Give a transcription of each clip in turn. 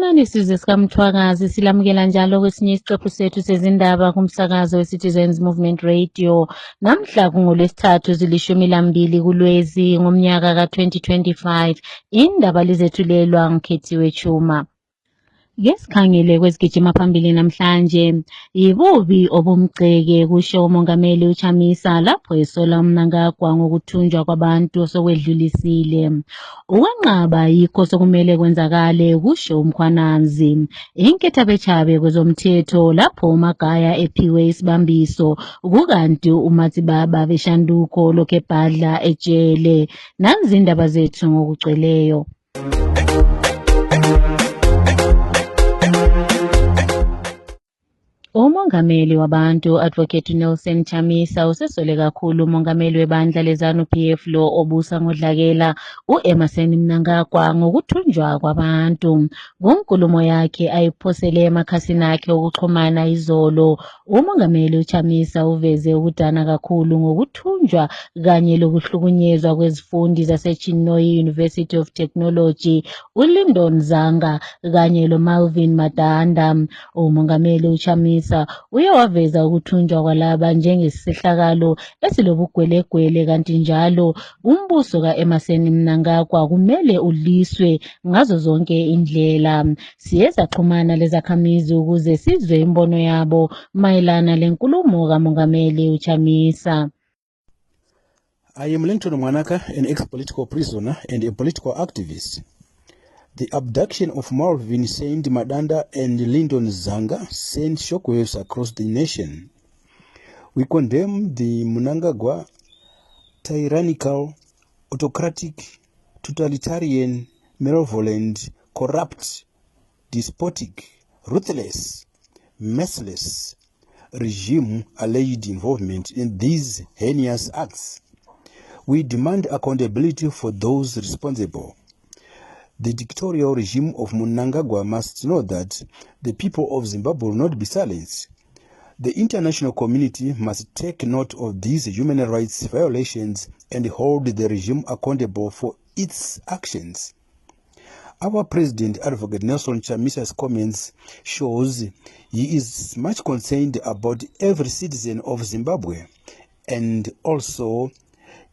Sanibonani sizwe sikamthwakazi silamukela njalo kwesinye isiqephu sethu sezindaba kumsakazo we-Citizens Movement Radio. Namhla kungolwesithathu zili-12 kuLwezi ngomnyaka ka-2025. Indaba lizethulelwa ngikhethiwe Chuma. Ngesikhangele kwezigijima phambili namhlanje, yibubi obumgceke kusho umongameli uChamisa lapho esola uMnangagwa ngokuthunjwa kwabantu sokwedlulisile. Ukwenqaba yikho sokumele kwenzakale kusho uMkhwanazi. Inkethabetshabe kwezomthetho lapho uMagaya ephiwe isibambiso kukanti uMatsibaba beshanduko lokho ebhadla ejele. Nanzi indaba zethu ngokugcweleyo. Umongameli wabantu Advocate Nelson Chamisa usesole kakhulu umongameli webandla lezanu PF lo obusa ngodlakela uEmmerson Mnangagwa ngokuthunjwa kwabantu. Ngonkulumo yakhe ayiphosele emakhasini akhe okuxhumana izolo, umongameli uChamisa uveze ukudana kakhulu ngokuthunjwa kanye lokuhlukunyezwa kwezifundi zaseChinoyi University of Technology uLindon Zanga kanye loMalvin Madanda. Umongameli uChamisa uye waveza ukuthunjwa kwalaba njengesihlakalo esilobugwelegwele kanti njalo umbuso kaEmmerson Mnangagwa kumele uliswe ngazo zonke indlela. Siyeza xhumana lezakhamizi ukuze sizwe imbono yabo mayelana lenkulumo kamongameli uChamisa. I am Linton Mwanaka, an ex-political prisoner and a political activist. The abduction of Malvin Saint Madanda and Lyndon Zanga sent shockwaves across the nation. We condemn the Mnangagwa tyrannical, autocratic, totalitarian, malevolent, corrupt, despotic, ruthless, merciless regime alleged involvement in these heinous acts. We demand accountability for those responsible. The dictatorial regime of Mnangagwa must know that the people of Zimbabwe will not be silenced. The international community must take note of these human rights violations and hold the regime accountable for its actions. Our President, Advocate Nelson Chamisa's comments shows he is much concerned about every citizen of Zimbabwe, and also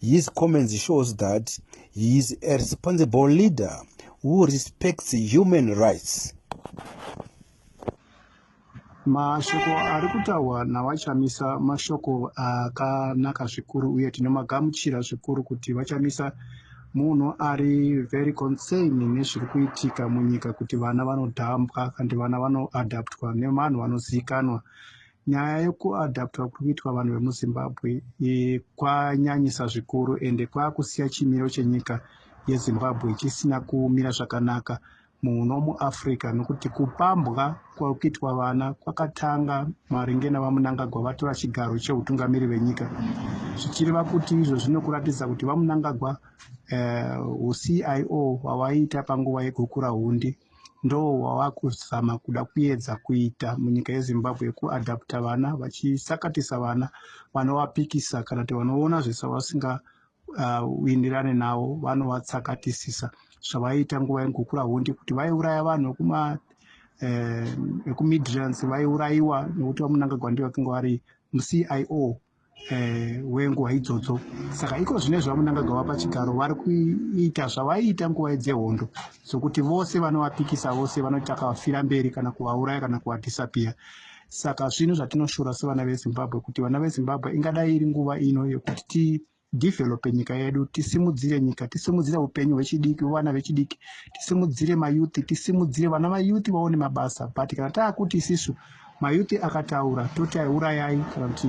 his comments shows that he is a responsible leader who respects human rights. Mashoko ari kutaurwa navachamisa mashoko akanaka zvikuru uye tinomagamuchira zvikuru kuti vachamisa munhu ari very concerned nezviri kuitika munyika kuti vana vanodhambwa kandi vana vanoadaptwa nevanhu vanozivikanwa. Nyaya yekuadaptwa kuri kuitwa vanhu vemuzimbabwe kwanyanyisa zvikuru ende kwakusiya chimiro chenyika yeZimbabwe chisina kumira zvakanaka muno muAfrica, nokuti kupambwa kwakuitwa vana kwakatanga maringe navaMnangagwa vatora chigaro cheutungamiri venyika, zvichireva kuti izvo zvinokuratidza kuti vaMnangagwa CIO wavaita panguva yegukura hundi ndo wavakuzama kuda kuedza kuita munyika yeZimbabwe kuadapta vana vachisakatisa vana vanovapikisa kana kuti vanoona zvese vasinga uindirane navo vanovatsakatisisa zvavaita nguva yegukura hundi kuti vaiuraya vanhu vekumidlands vaiurayiwa nokuti vaMnangagwa ndivo vakanga vari muCIO wenguva idzodzo. Saka iko zvinezvi vaMnangagwa vapachigaro vari kuita zvavaiita nguva dzehondo zokuti vose vanovapikisa vose vanoti akavafira mberi kana kuvauraya kana kuvadhisapiya. Saka zvino zvatinoshora sevana veZimbabwe kuti vana veZimbabwe ingadai iri nguva ino yokuti develope nyika yedu, tisimudzire nyika, tisimudzire upenyu hwechidiki, vana vechidiki, tisimudzire mayuthi, tisimudzire vana vayuthi vaone mabasa. But kana taakuti isisu mayuthi akataura toti aurayai kana kuti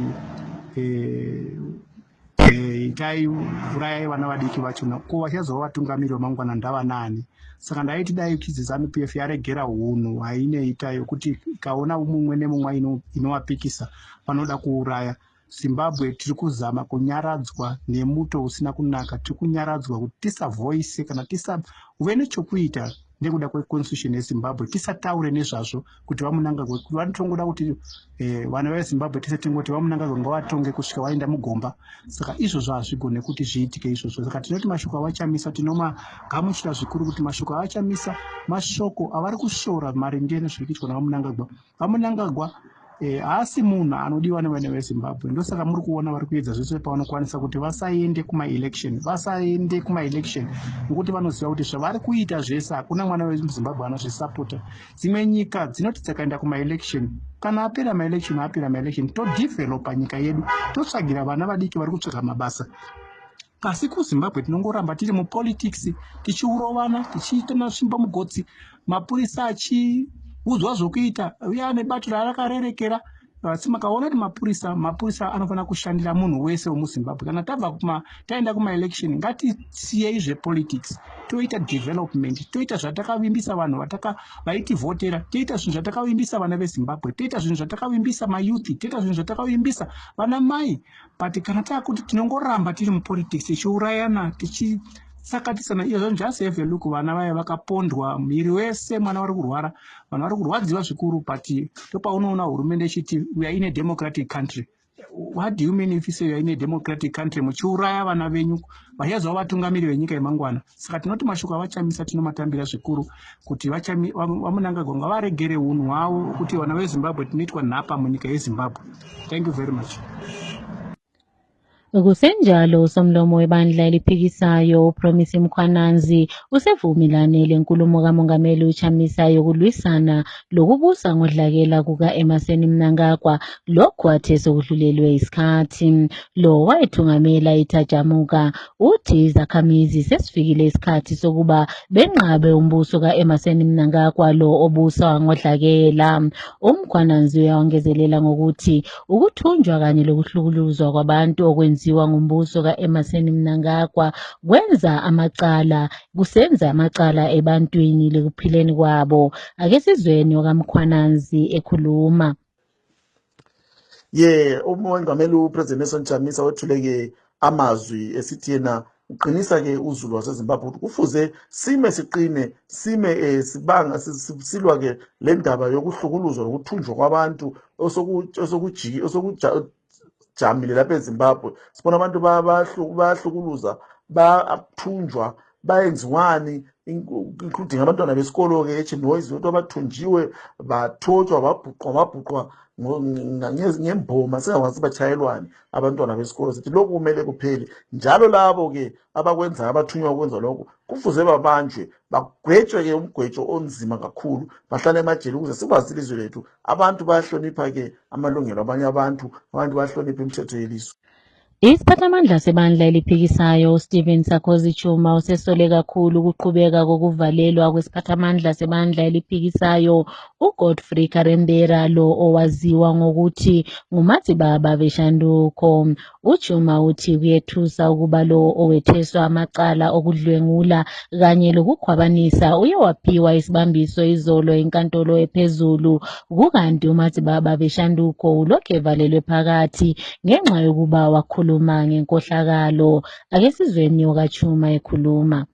itai urayai vana vadiki vachona ko vachazova vatungamiri vamangwana ndavanani. Saka ndaiti dai ZANU PF yaregera hunhu haineita yokuti ikaona mumwe nemumwe inovapikisa vanoda kuuraya. Zimbabwe tiri kuzama kunyaradzwa nemuto usina kunaka, tiri kunyaradzwa kuti tisavoise kana tisave nechokuita nekuda kweconstitution yezimbabwe tisataure nezvazvo kuti vamunangagwa kuti vanotongoda kuti vana vezimbabwe tese tingoti vamunangagwa ngavatonge kusvika vaenda mugomba. Saka izvozvo hazvigone kuti zviitike izvozvo. Saka tinoti mashoko avachamisa tinomagamuchira zvikuru kuti mashoko avachamisa mashoko avari kushora maringe nezviri kuitwa navamunangagwa. Vamunangagwa haasi munhu anodiwa nevana vezimbabwe. Ndosaka muri kuona vari kuedza zvese pavanokwanisa kuti vasaende kumaelection nokuti vanoziva kuti zvavari kuita zvese hakuna mwana wezimbabwe anozvisapota. Dzimwe nyika dzinoti dzakaenda kumaelection, kana apera maelection todevelopa nyika yedu, totsvagira vana vadiki vari kutsvaga mabasa. Asi kuZimbabwe tinongoramba tiri mupolitics tichiurovana tichiita masvimba mugotsi, mapurisa achiudzwa zvokuita, uye ane bato raakarerekera. Asi makaona kuti mapurisa anofanira kushandira munhu wese wemuZimbabwe. Kana taenda kumaelection ngatisiyei zvepolitics, toita development, toita zvatakavimbisa vanhu vaitivhotera, toita zvinhu zvatakavimbisa vana veZimbabwe, toita zvinhu zvatakavimbisa mayuthi, toita zvinhu zvatakavimbisa vana mai. But kana taakuti tinongoramba tiri mupolitics tichiurayana sakatidzana, iyo zvanhu just have a look, vana vaya vakapondwa miri wese, mwana vari kurwara, vanhu vari kurwadziwa zvikuru. But topaunoona hurumende ichiti we are in a democratic country. What do you mean if you say you are in a democratic country? Muchiuraya vana venyu vachazova vatungamiri venyika yemangwana. Saka tinoti mashoko avachamisa tinomatambira zvikuru kuti vamunangagwa ngavaregere unhu hwavo kuti vana veZimbabwe tinoitwa nhapa munyika yeZimbabwe. Thank you very much. Kusenjalo usomlomo webandla eliphikisayo uPromise Mkhwananzi usevumelane lenkulumo kamongameli uChamisa yokulwisana lokubusa ngodlakela kuka-Emmerson Mnangagwa, lokhu athe sekudlulelwe isikhathi. Lo wayethungamela iThajamuka uthi izakhamizi sesifikile isikhathi sokuba benqabe umbuso ka-Emmerson Mnangagwa lo obusa ngodlakela. UMkhwananzi uyawangezelela ngokuthi ukuthunjwa kanye lokuhlukuluzwa kwabantu okwenziwa ngumbuso ka-Emmerson Mnangagwa kusenza amacala ebantwini lekuphileni kwabo. Ake sizweni okaMkhwananzi ekhuluma. umongameli uPresident Nelson Chamisa wethuleke amazwi esithi yena uqinisa ke uZulu waseZimbabwe ukuthi kufuze siqine sibanga silwa ke le ndaba yokuhlukuluzwa nokuthunjwa kwabantu jamile lapha eZimbabwe. Sibona abantu bayahlukuluza, bathunjwa, bayenziwani, including abantwana besikolo ke eChinoizi ukuthi abathunjiwe, bathotshwa, babhuqwa ngemboma, singakwazi bachayelwani abantwana besikolo. Sithi lokhu kumele kuphele. Njalo labo ke abakwenzayo, abathunywa ukwenza lokho, kufuze babanjwe, bagwetshwe ke umgwetsho onzima kakhulu, bahlale emajele ukuze sikwazi ilizwe lethu. Abantu bayahlonipha ke amalungelo abanye abantu bayahlonipha imithetho yelizwe. Isiphathamandla sebandla eliphikisayo uStephen Sarkozy Chuma usesole kakhulu ukuqhubeka kokuvalelwa kwesiphathamandla sebandla eliphikisayo uGodfrey Karembera, lo owaziwa ngokuthi ngumatsibaba beshanduko. uChuma uthi kuyethusa ukuba lo owetheswa amacala okudlwengula kanye lokukhwabanisa uye waphiwa isibambiso izolo enkantolo ephezulu, kukanti umatsibaba beshanduko ulokhu evalelwe phakathi ngenxa yokuba wakhuluma ngenkohlakalo. Ake sizweni okaChuma ekhuluma.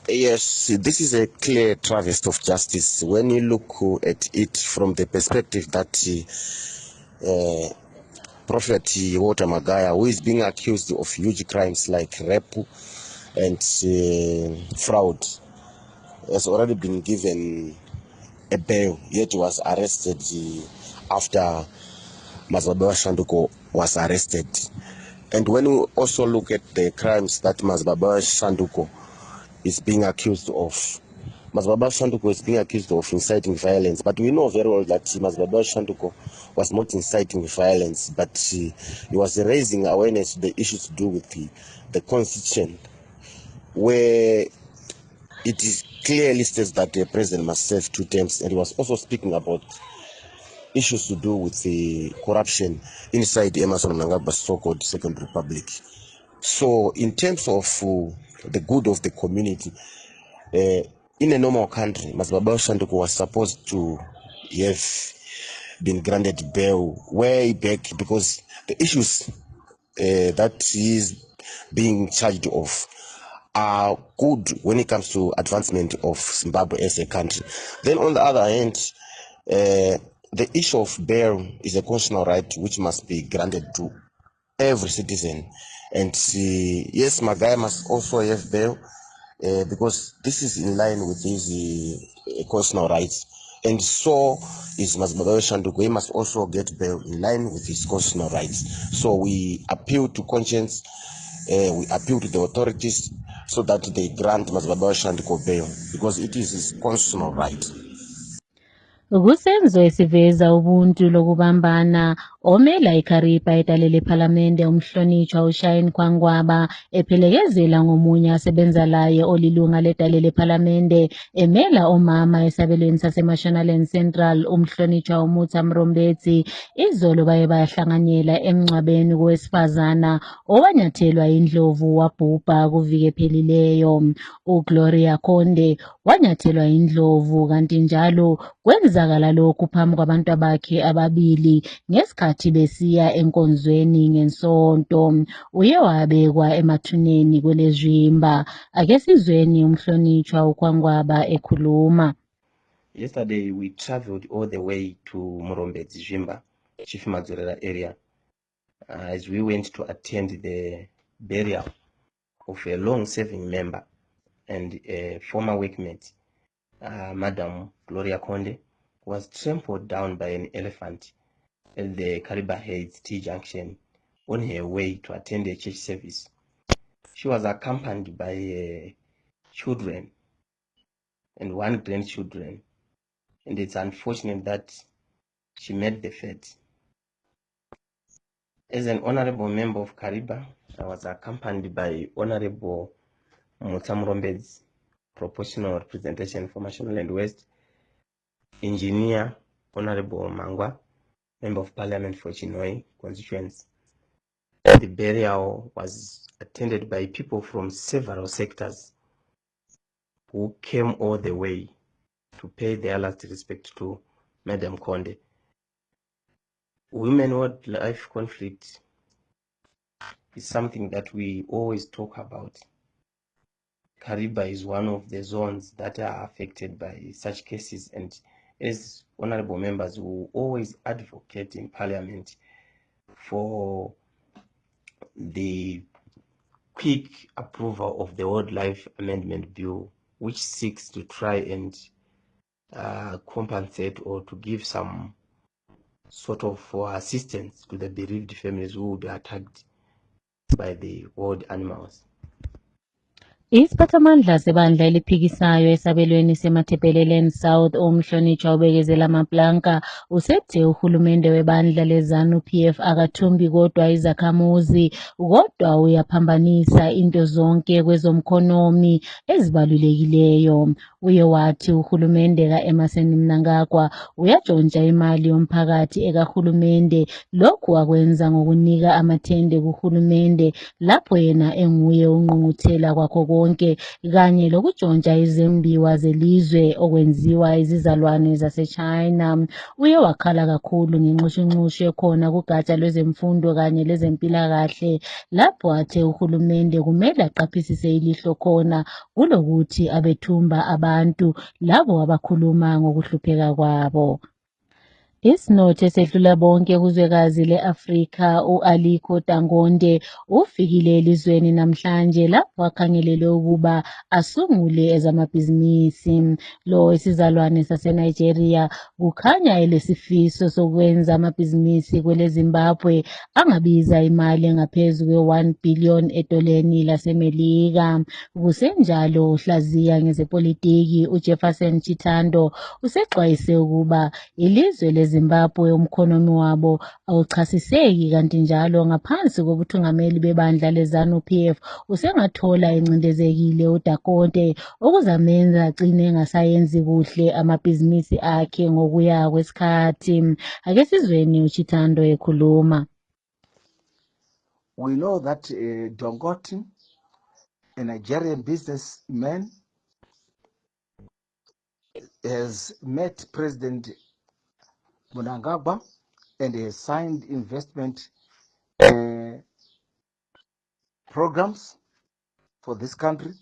Yes, this is a clear travesty of justice when you look at it from the perspective that Prophet Walter Magaya, who is being accused of huge crimes like rape and fraud, has already been given a bail, yet was arrested after Mazbabawa Shanduko was arrested. And when we also look at the crimes that Mazbabawa Shanduko is being accused of, Mazbabawa Shanduko is being accused of inciting violence, but we know very well that Mazbabawa Shanduko was not inciting violence, but he was raising awareness to the issues to do with the constitution, where it is clearly states that the president must serve 2 terms, and he was also speaking about issues to do with the corruption inside Emmerson Mnangagwa's so-called Second Republic. So in terms of the good of the community, in a normal country, Mazbabawa Shanduko was supposed to have been granted bail way back, because the issues that he is being charged of are good when it comes to advancement of Zimbabwe as a country. Then on the other hand, the issue of bail is a constitutional right which must be granted to every citizen. And yes, Magai must also have bail because this is in line with his constitutional rights. And so is Mazimbabwe Shanduko. He must also get bail in line with his constitutional rights. So we appeal to conscience, we appeal to the authorities so that they grant Mazimbabwe Shanduko bail because it is his constitutional right. Ukusenzo esiveza ubuntu lokubambana omela iKhariba edale lephalamende umhlonitshwa uShane Kwangwaba ephelekezela ngomunye asebenza laye olilunga ledale lephalamende emela omama esabelweni saseMashonaland Central umhlonitshwa uMutha Mrombetsi. Izolo baye bayahlanganyela emngcwabeni kowesifazana owanyathelwa indlovu wabhubha kuvike phelileyo. uGloria Konde wanyathelwa indlovu kanti njalo kwenzakala lokhu phambi kwabantu bakhe ababili ngesikhathi besiya enkonzweni ngensonto. Uye wabekwa emathuneni kwelezwimba. Ake sizweni umhlonitshwa uKwangwaba ekhuluma. Yesterday we traveled all the way to Murombedzi Zvimba, Chief Madzorera area, as we went to attend the burial of a long-serving member and a former workmate, Madam Gloria Konde, who was trampled down by an elephant at the Kariba Heights T junction on her way to attend a church service. She was accompanied by children and one grandchildren, and it's unfortunate that she made the fate. As an honorable member of Kariba, I was accompanied by Honorable Mutha Mrombetsi, proportional representation for Mashonaland West, Engineer Honorable Mangwa, Member of Parliament for Chinhoyi constituency. The burial was attended by people from several sectors who came all the way to pay their last respect to Madam Konde. Women-wildlife conflict is something that we always talk about. Kariba is one of the zones that are affected by such cases, and as honorable members will always advocate in Parliament for the quick approval of the Wildlife Amendment Bill, which seeks to try and compensate or to give some sort of assistance to the bereaved families who will be attacked by the wild animals. Isiphathamandla sebandla eliphikisayo esabelweni seMatabeleland South umhlonitshwa ubekezela Maplanka usethe uhulumende webandla leZANU-PF akathumbi kodwa izakhamuzi kodwa uyaphambanisa into zonke kwezomkhonomi ezibalulekileyo. Uye wathi uhulumende kaEmmerson Mnangagwa uyatshontsha imali yomphakathi ekahulumende, lokhu akwenza ngokunika amathende kuhulumende lapho yena enguye ungqungquthela kwakho konke kanye lokutshontsha izimbiwa zelizwe okwenziwa izizalwane zaseChina. Uye wakhala kakhulu ngenxushunxushu ekhona kugatsha lwezemfundo kanye lezempilakahle lapho athe uhulumende kumele aqaphisise ilihlo khona kulokuthi abethumba abantu labo abakhuluma ngokuhlupheka kwabo. Isinotho esedlula bonke kuzwekazi le-Afrika u-Aliko Dangote ufikile elizweni namhlanje lapho akhangelele ukuba asungule ezamabhizinisi. Lo isizalwane saseNigeria kukhanya elesifiso sokwenza amabhizinisi kweleZimbabwe angabiza imali engaphezu kwe-1 billion edoleni laseMelika. Kusenjalo uhlaziya ngezepolitiki uJefferson Chitando usexwayise ukuba ilizwe leZimbabwe umkhonomi wabo awuchasiseki kanti njalo ngaphansi kobuthungameli bebandla leZANU-PF usengathola encindezekile uDakonte okuzamenza agcine engasayenzi kuhle amabhizinisi akhe ngokuya kwesikhathi. Ake sizweni uChitando ekhuluma. We know that Dangote, a Nigerian businessman, has met President Mnangagwa and has signed investment programs for this country.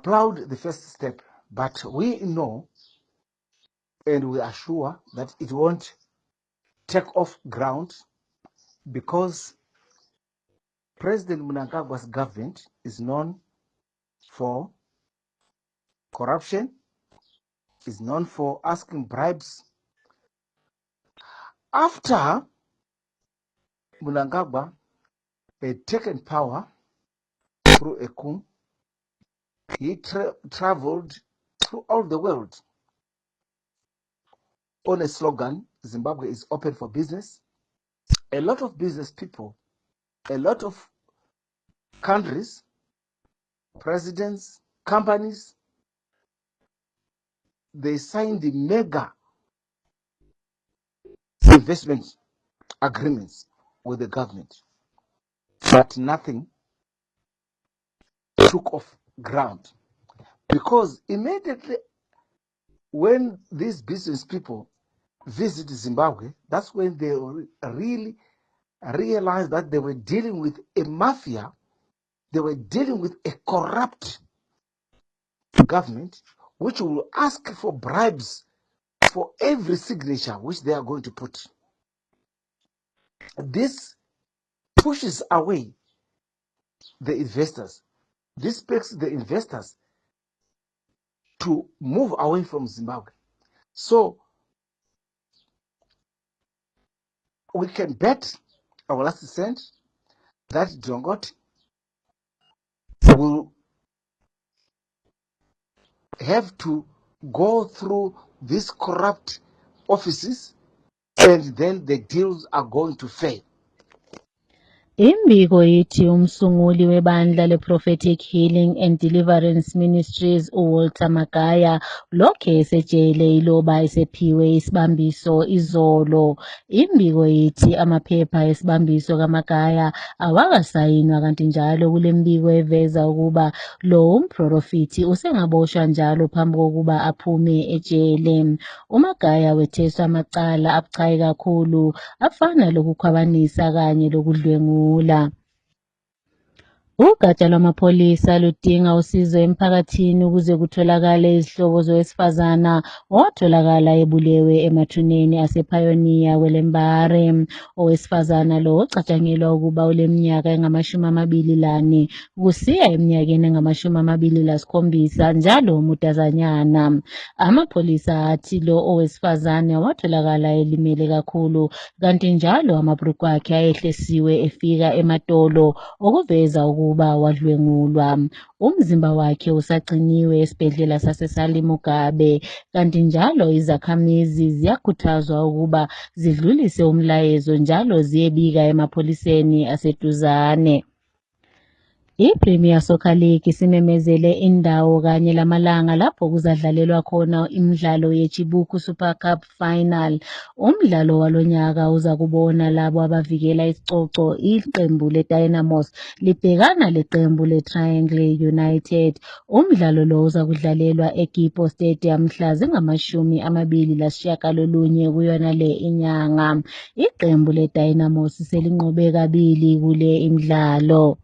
applaud the first step, but we know and we are sure that it won't take off ground because President Mnangagwa's government is known for corruption, is known for asking bribes. After Mnangagwa had taken power through a coup, he traveled through all the world on a slogan, Zimbabwe is open for business. A lot of business people, a lot of countries, presidents, companies, they signed the mega investment agreements with the government, but nothing took off ground because immediately when these business people visit Zimbabwe, that's when they really realized that they were dealing with a mafia, they were dealing with a corrupt government which will ask for bribes for every signature which they are going to put. This pushes away the investors. This makes the investors to move away from Zimbabwe. So we can bet our last cent that Dangote will have to go through these corrupt offices and then the deals are going to fail. Imbiko ithi umsunguli webandla le-Prophetic Healing and Deliverance Ministries uWalter Magaya lokhu esejele iloba esephiwe isibambiso izolo. Imbiko ithi amaphepha esibambiso kaMagaya awakasayinwa kanti njalo kule mbiko eveza ukuba lo umprofiti usengaboshwa njalo phambi kokuba aphume ejele. uMagaya wetheswa amacala abucayi kakhulu afana lokukhwabanisa kanye lokudlwengula. Ugatsha lwamapholisa ludinga usizo emphakathini ukuze kutholakale izihlobo zowesifazana owatholakala ebulewe emathuneni asepioneer kwelembare. Owesifazana lo ocatshangelwa ukuba uleminyaka engama-24 kusiya eminyakeni engama-27 njalo mutazanyana. Amapholisa athi lo owesifazane watholakala elimele kakhulu kanti njalo amabhruku akhe ayehlesiwe efika emadolo okuveza ukuba wadlwengulwa. Umzimba wakhe usagciniwe esibhedlela saseSali Mugabe kanti njalo izakhamizi ziyakhuthazwa ukuba zidlulise umlayezo njalo ziyebika emapholiseni aseduzane. I-Premier Soccer League isimemezele indawo kanye lamalanga lapho kuzadlalelwa khona imidlalo yeChibuku Super Cup Final. Umdlalo walonyaka uza kubona labo abavikela isicoco iqembu leDynamos libhekana leqembu leTriangle United. Umdlalo lo uza kudlalelwa eGipho Stadium mhla zingama-29 kuyona le inyanga. Iqembu leDynamos selinqobe kabili kule imidlalo.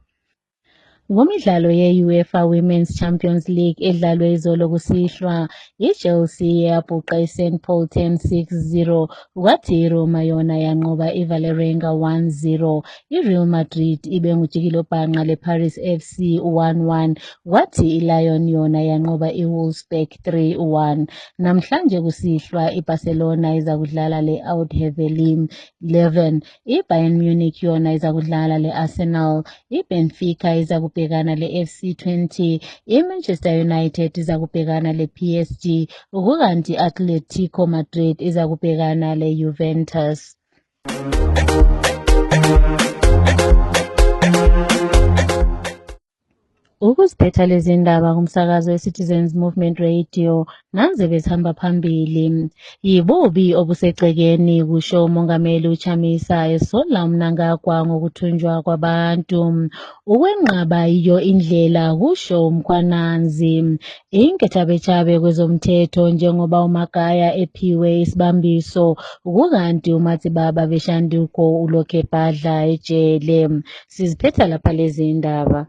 Ngomidlalo ye-UEFA Women's Champions League edlalwe izolo kusihlwa, iChelsea yabhuqa iSt Pölten 6-0, kwathi iRoma yona yanqoba iVålerenga 1-0. iReal Madrid ibe ngujikilobhanqa leParis FC 1-1, kwathi iLyon yona yanqoba iWolfsburg 3-1. Namhlanje kusihlwa iBarcelona iza kudlala le-Oud Hevelin 11, iBayern Munich yona iza kudlala le-Arsenal, iBenfica iza kubhekana le-FC 20, iManchester United iza kubhekana le-PSG, kukanti i-Atletico Madrid iza kubhekana le-Juventus. Ukuziphetha lezi ndaba kumsakazo weCitizens Movement Radio nanze bezihamba phambili. Yibubi obusegcekeni kusho umongameli uChamisa esola uMnangagwa ngokuthunjwa kwabantu. Ukwenqaba iyo indlela kusho uMkhwananzi. Inkethabethabe kwezomthetho njengoba uMagaya ephiwe isibambiso kukanti uMatsibaba Beshanduko ulokhu ebhadla ejele. Siziphetha lapha lezi ndaba.